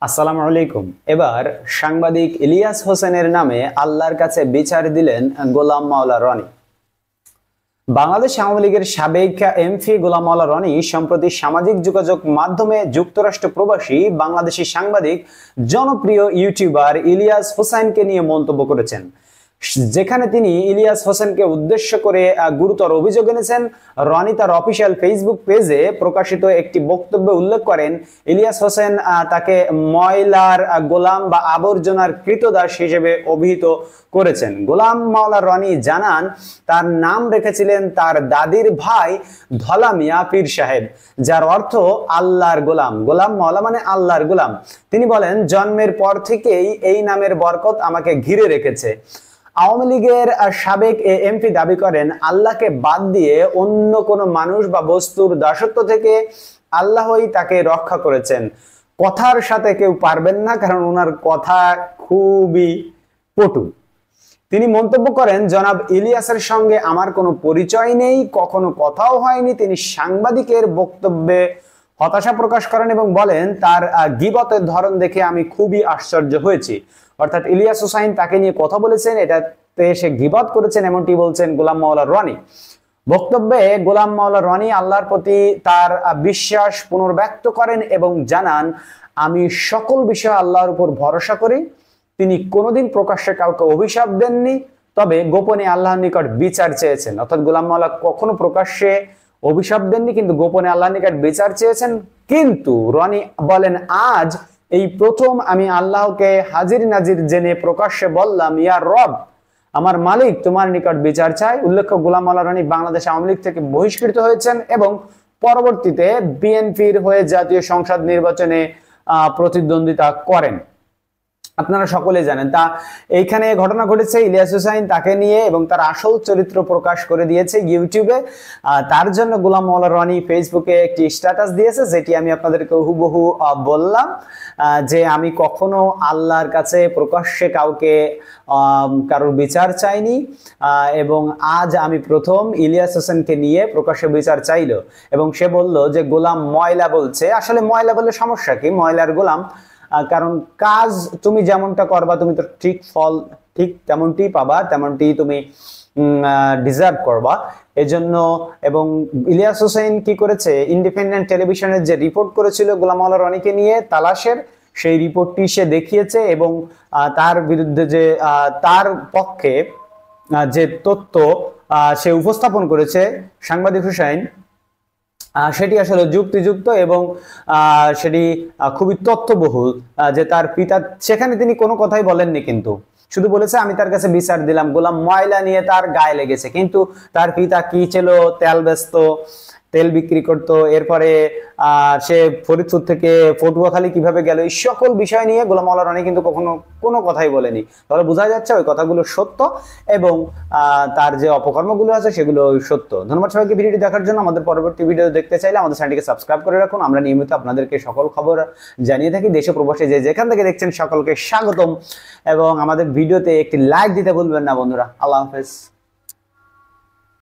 আসসালামু আলাইকুম। এবার সাংবাদিক ইলিয়াস হোসেনের নামে আল্লাহর কাছে বিচার দিলেন গোলাম মাওলা রনি। বাংলাদেশ আওয়ামী লীগের সাবেক এমপি গোলাম মাওলা রনি সম্প্রতি সামাজিক যোগাযোগ মাধ্যমে যুক্তরাষ্ট্র প্রবাসী বাংলাদেশি সাংবাদিক জনপ্রিয় ইউটিউবার ইলিয়াস হোসেনকে নিয়ে মন্তব্য করেছেন, যেখানে তিনি ইলিয়াস হোসেনকে উদ্দেশ্য করে গুরুতর অভিযোগ এনেছেন। রনি তার অফিসিয়াল ফেসবুক পেজে প্রকাশিত একটি বক্তব্যে উল্লেখ করেন, ইলিয়াস হোসেন তাকে ময়লার গোলাম বা আবর্জনার কৃতদাস হিসেবে অভিহিত করেছেন। গোলাম মাওলা রনি জানান, তার নাম রেখেছিলেন তার দাদির ভাই ধলা মিয়া পীর সাহেব, যার অর্থ আল্লাহর গোলাম। গোলাম মাওলা মানে আল্লাহর গোলাম। তিনি বলেন, জন্মের পর থেকেই এই নামের বরকত আমাকে ঘিরে রেখেছে। আওয়ামী লীগের সাবেক এমপি দাবি করেন, আল্লাহকে বাদ দিয়ে অন্য কোনো মানুষ বা বস্তুর দাসত্ব থেকে আল্লাহই তাকে রক্ষা করেছেন। কথার সাথে কেউ পারবেন না, কারণ ওনার কথা খুবই পটু। তিনি মন্তব্য করেন, জনাব ইলিয়াসের সঙ্গে আমার কোনো পরিচয় নেই, কখনো কথাও হয়নি। তিনি সাংবাদিকের বক্তব্যে হতাশা প্রকাশ করেন এবং বলেন, তার গীবতের ধরন দেখে আমি খুবই আশ্চর্য হয়েছি। অর্থাৎ ইলিয়াস হোসাইন তাকে নিয়ে কথা বলেছেন, এটাতে সে গীবত করেছেন, এমনটি বলছেন গোলাম মাওলা রনি। বক্তব্যে গোলাম মাওলা রনি আল্লাহর প্রতি তার বিশ্বাস পুনর্ব্যক্ত করেন এবং জানান, আমি সকল বিষয়ে আল্লাহর উপর ভরসা করি। তিনি কোনোদিন প্রকাশ্যে কাউকে অভিশাপ দেননি, তবে গোপনে আল্লাহর নিকট বিচার চেয়েছেন। অর্থাৎ গোলাম মাওলা কখনো প্রকাশ্যে অভিশাপ দেননি, কিন্তু গোপনে আল্লাহর নিকট বিচার চেয়েছেন। কিন্তু রনি বলেন, আজ এই প্রথম আমি আল্লাহকে হাজির নাজির জেনে প্রকাশ্যে বললাম, ইয়া রব, আমার মালিক, তোমার নিকট বিচার চাই। উল্লেখ্য, গোলাম মাওলা রনি বাংলাদেশ আওয়ামী লীগ থেকে বহিষ্কৃত হয়েছেন এবং পরবর্তীতে বিএনপির হয়ে জাতীয় সংসদ নির্বাচনে প্রতিদ্বন্দ্বিতা করেন। আপনারা সকলে জানেন। তা এইখানে ঘটনা ঘটেছে ইলিয়াস হোসেন তাকে নিয়ে এবং তার আসল চরিত্র প্রকাশ করে দিয়েছে ইউটিউবে। তার জন্য গোলাম মাওলা রনি ফেসবুকে একটি স্ট্যাটাস দিয়েছে, যেটি আমি আপনাদেরকে হুবহু বললাম, যে আমি কখনো আল্লাহর কাছে প্রকাশ্যে কারোর বিচার চাইনি এবং আজ আমি প্রথম ইলিয়াস হোসেনকে নিয়ে প্রকাশ্যে বিচার চাইলো। এবং সে বলল যে গোলাম ময়লা বলছে। আসলে ময়লা বললে সমস্যা কি? ময়লার গোলাম, কারণ কাজ তুমি যেমনটা করবা তুমি তো ঠিক ফল ঠিক তেমনটি পাবা, তেমনটি তুমি ডিজার্ভ করবা। এজন্য এবং ইলিয়াস হোসেন কি করেছে, ইন্ডিপেন্ডেন্ট টেলিভিশনের যে রিপোর্ট করেছিল গোলাম মাওলা রনিকে নিয়ে তালাশের, সেই রিপোর্টটি সে দেখিয়েছে এবং তার বিরুদ্ধে যে তার পক্ষে যে তথ্য সে উপস্থাপন করেছে সাংবাদিক হোসেন, সেটি আসলে যুক্তিযুক্ত এবং সেটি খুবই তথ্যবহুল। যে তার পিতা, সেখানে তিনি কোনো কথাই বলেননি, কিন্তু শুধু বলেছে আমি তার কাছে বিচার দিলাম। গোলাম ময়লা নিয়ে তার গায়ে লেগেছে, কিন্তু তার পিতা কি ছিল, তেল বেচতো, তেল বিক্রি করতো, এরপরে সে ফরিদপুর থেকে পটুয়াখালী কিভাবে গেল, এই সকল বিষয় নিয়ে গোলাম মাওলা রনি কিন্তু কখনো কোনো কথাই বলেনি। তাহলে বোঝা যাচ্ছে ওই কথাগুলো সত্য এবং তার যে অপকর্মগুলো আছে সেগুলো সত্য। ধন্যবাদ সবাইকে ভিডিওটি দেখার জন্য। আমাদের পরবর্তী ভিডিও দেখতে চাইলে আমাদের চ্যানেলটিকে সাবস্ক্রাইব করে রাখুন। আমরা নিয়মিত আপনাদেরকে সকল খবর জানিয়ে থাকি। দেশে প্রবাসে যেখান থেকে দেখছেন সকলকে স্বাগতম এবং আমাদের ভিডিওতে একটি লাইক দিতে ভুলবেন না বন্ধুরা। আল্লাহ হাফেজ।